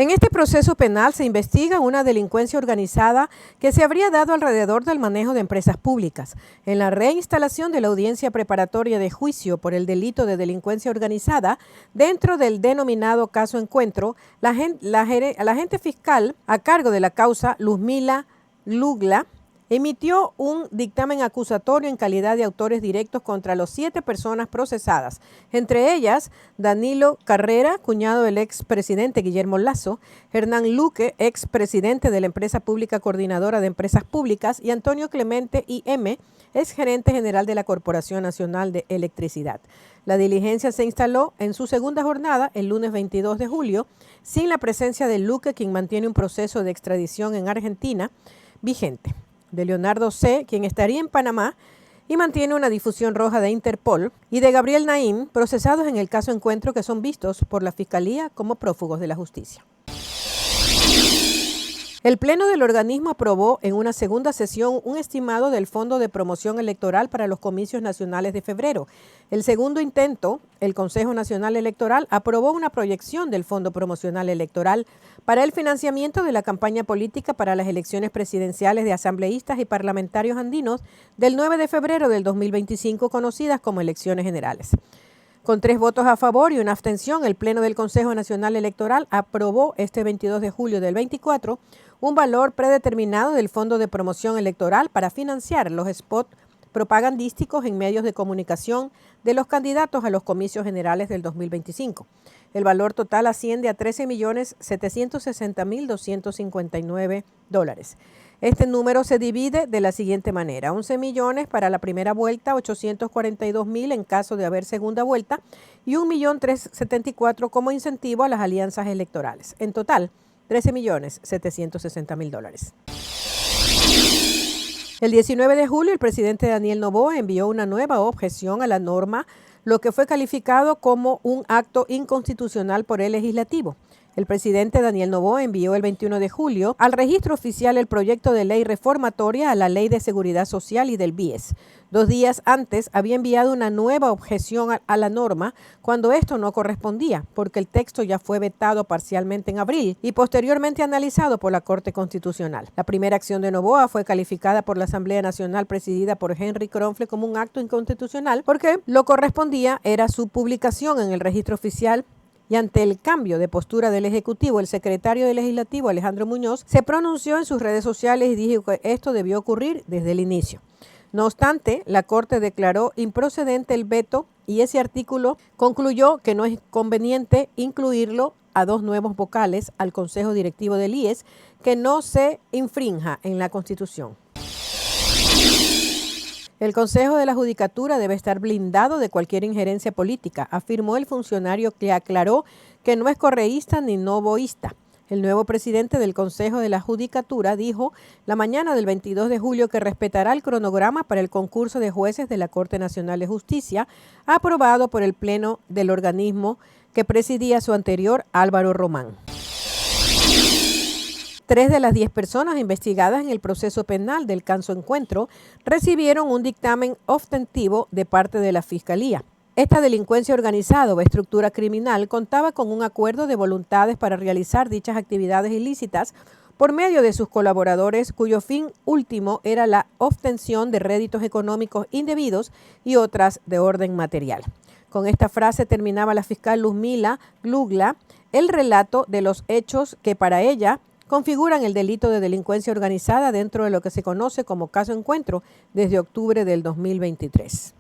En este proceso penal se investiga una delincuencia organizada que se habría dado alrededor del manejo de empresas públicas. En la reinstalación de la audiencia preparatoria de juicio por el delito de delincuencia organizada, dentro del denominado caso Encuentro, la agente fiscal a cargo de la causa, Luzmila Glugla, emitió un dictamen acusatorio en calidad de autores directos contra los 7 personas procesadas, entre ellas Danilo Carrera, cuñado del expresidente Guillermo Lasso, Hernán Luque, expresidente de la empresa pública Coordinadora de Empresas Públicas, y Antonio Clemente I.M., exgerente general de la Corporación Nacional de Electricidad. La diligencia se instaló en su segunda jornada, el lunes 22 de julio, sin la presencia de Luque, quien mantiene un proceso de extradición en Argentina vigente, de Leonardo C., quien estaría en Panamá y mantiene una difusión roja de Interpol, y de Gabriel Naim, procesados en el caso Encuentro, que son vistos por la Fiscalía como prófugos de la justicia. El Pleno del organismo aprobó en una segunda sesión un estimado del Fondo de Promoción Electoral para los comicios nacionales de febrero. El segundo intento, el Consejo Nacional Electoral aprobó una proyección del Fondo Promocional Electoral para el financiamiento de la campaña política para las elecciones presidenciales de asambleístas y parlamentarios andinos del 9 de febrero del 2025, conocidas como elecciones generales. Con 3 votos a favor y una abstención, el Pleno del Consejo Nacional Electoral aprobó este 22 de julio del 24 un valor predeterminado del Fondo de Promoción Electoral para financiar los spots propagandísticos en medios de comunicación de los candidatos a los comicios generales del 2025. El valor total asciende a $13.760.259. Este número se divide de la siguiente manera: 11 millones para la primera vuelta, 842.000 en caso de haber segunda vuelta y 1.374.000 como incentivo a las alianzas electorales. En total, $13.760.000. El 19 de julio, el presidente Daniel Noboa envió una nueva objeción a la norma, lo que fue calificado como un acto inconstitucional por el legislativo. El presidente Daniel Noboa envió el 21 de julio al registro oficial el proyecto de ley reformatoria a la Ley de Seguridad Social y del BIES. 2 días antes había enviado una nueva objeción a la norma cuando esto no correspondía, porque el texto ya fue vetado parcialmente en abril y posteriormente analizado por la Corte Constitucional. La primera acción de Noboa fue calificada por la Asamblea Nacional presidida por Henry Kronfle como un acto inconstitucional porque lo correspondía era su publicación en el registro oficial. Y ante el cambio de postura del Ejecutivo, el secretario del Legislativo, Alejandro Muñoz, se pronunció en sus redes sociales y dijo que esto debió ocurrir desde el inicio. No obstante, la Corte declaró improcedente el veto y ese artículo concluyó que no es conveniente incluirlo a 2 nuevos vocales al Consejo Directivo del IES, que no se infrinja en la Constitución. El Consejo de la Judicatura debe estar blindado de cualquier injerencia política, afirmó el funcionario, que aclaró que no es correísta ni novoísta. El nuevo presidente del Consejo de la Judicatura dijo la mañana del 22 de julio que respetará el cronograma para el concurso de jueces de la Corte Nacional de Justicia, aprobado por el Pleno del organismo que presidía su anterior Álvaro Román. 3 de las 10 personas investigadas en el proceso penal del caso Encuentro recibieron un dictamen obstentivo de parte de la Fiscalía. Esta delincuencia organizada o estructura criminal contaba con un acuerdo de voluntades para realizar dichas actividades ilícitas por medio de sus colaboradores, cuyo fin último era la obtención de réditos económicos indebidos y otras de orden material. Con esta frase terminaba la fiscal Luzmila Glugla el relato de los hechos que para ella configuran el delito de delincuencia organizada dentro de lo que se conoce como caso Encuentro desde octubre del 2023.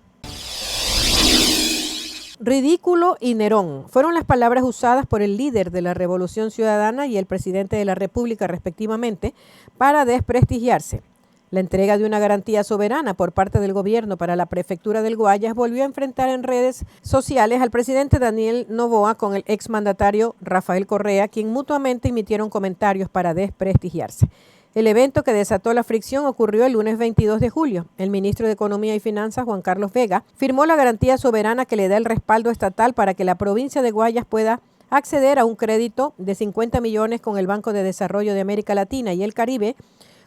Ridículo y Nerón fueron las palabras usadas por el líder de la Revolución Ciudadana y el presidente de la República, respectivamente, para desprestigiarse. La entrega de una garantía soberana por parte del gobierno para la prefectura del Guayas volvió a enfrentar en redes sociales al presidente Daniel Noboa con el exmandatario Rafael Correa, quien mutuamente emitieron comentarios para desprestigiarse. El evento que desató la fricción ocurrió el lunes 22 de julio. El ministro de Economía y Finanzas, Juan Carlos Vega, firmó la garantía soberana que le da el respaldo estatal para que la provincia de Guayas pueda acceder a un crédito de 50 millones con el Banco de Desarrollo de América Latina y el Caribe,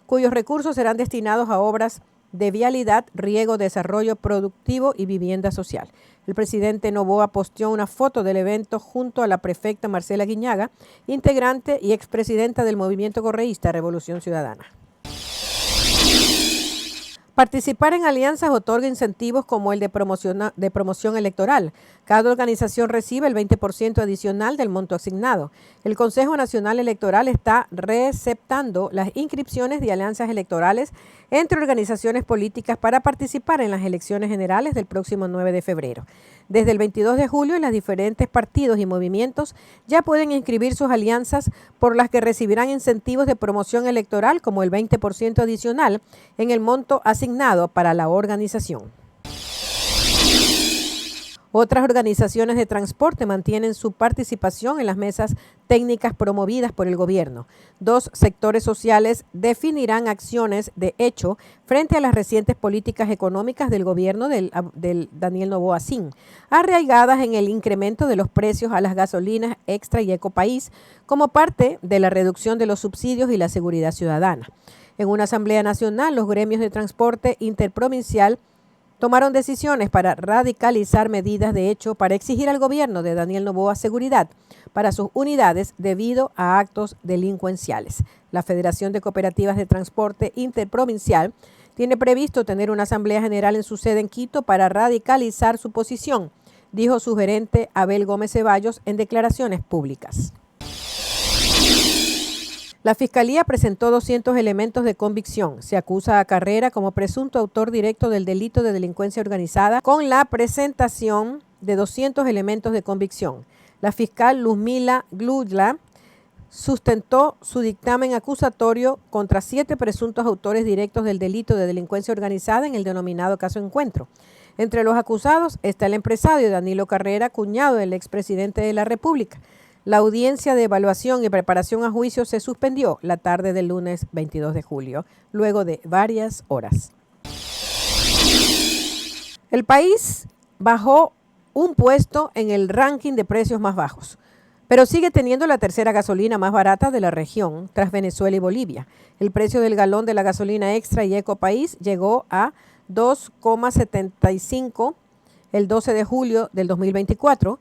cuyos recursos serán destinados a obras de vialidad, riego, desarrollo productivo y vivienda social. El presidente Noboa posteó una foto del evento junto a la prefecta Marcela Guiñaga, integrante y expresidenta del movimiento correísta Revolución Ciudadana. Participar en alianzas otorga incentivos como el de promoción electoral. Cada organización recibe el 20% adicional del monto asignado. El Consejo Nacional Electoral está receptando las inscripciones de alianzas electorales entre organizaciones políticas para participar en las elecciones generales del próximo 9 de febrero. Desde el 22 de julio, los diferentes partidos y movimientos ya pueden inscribir sus alianzas por las que recibirán incentivos de promoción electoral como el 20% adicional en el monto asignado para la organización. Otras organizaciones de transporte mantienen su participación en las mesas técnicas promovidas por el gobierno. 2 sectores sociales definirán acciones de hecho frente a las recientes políticas económicas del gobierno del Daniel Noboa Sin, arraigadas en el incremento de los precios a las gasolinas Extra y Ecopaís como parte de la reducción de los subsidios y la seguridad ciudadana. En una asamblea nacional, los gremios de transporte interprovincial tomaron decisiones para radicalizar medidas de hecho para exigir al gobierno de Daniel Noboa seguridad para sus unidades debido a actos delincuenciales. La Federación de Cooperativas de Transporte Interprovincial tiene previsto tener una asamblea general en su sede en Quito para radicalizar su posición, dijo su gerente Abel Gómez Ceballos en declaraciones públicas. La Fiscalía presentó 200 elementos de convicción. Se acusa a Carrera como presunto autor directo del delito de delincuencia organizada con la presentación de 200 elementos de convicción. La fiscal Luzmila Gludla sustentó su dictamen acusatorio contra 7 presuntos autores directos del delito de delincuencia organizada en el denominado caso Encuentro. Entre los acusados está el empresario Danilo Carrera, cuñado del expresidente de la República. La audiencia de evaluación y preparación a juicio se suspendió la tarde del lunes 22 de julio, luego de varias horas. El país bajó un puesto en el ranking de precios más bajos, pero sigue teniendo la tercera gasolina más barata de la región, tras Venezuela y Bolivia. El precio del galón de la gasolina Extra y Ecopaís llegó a 2,75 el 12 de julio del 2024,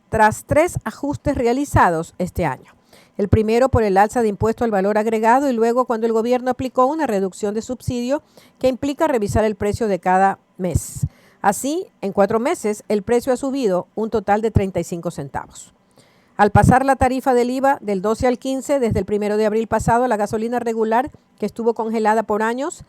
tras 3 ajustes realizados este año. El primero por el alza de impuesto al valor agregado y luego cuando el gobierno aplicó una reducción de subsidio que implica revisar el precio de cada mes. Así, en 4 meses, el precio ha subido un total de 35 centavos. Al pasar la tarifa del IVA del 12 al 15, desde el 1 de abril pasado, la gasolina regular, que estuvo congelada por años,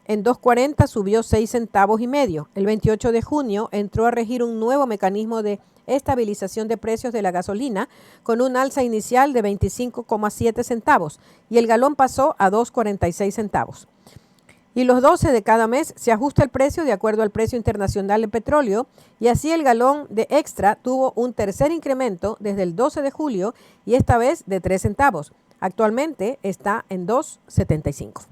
en 2.40 subió 6 centavos y medio. El 28 de junio entró a regir un nuevo mecanismo de estabilización de precios de la gasolina con un alza inicial de 25,7 centavos y el galón pasó a 2,46 centavos. Y los 12 de cada mes se ajusta el precio de acuerdo al precio internacional del petróleo y así el galón de Extra tuvo un tercer incremento desde el 12 de julio y esta vez de 3 centavos. Actualmente está en 2,75.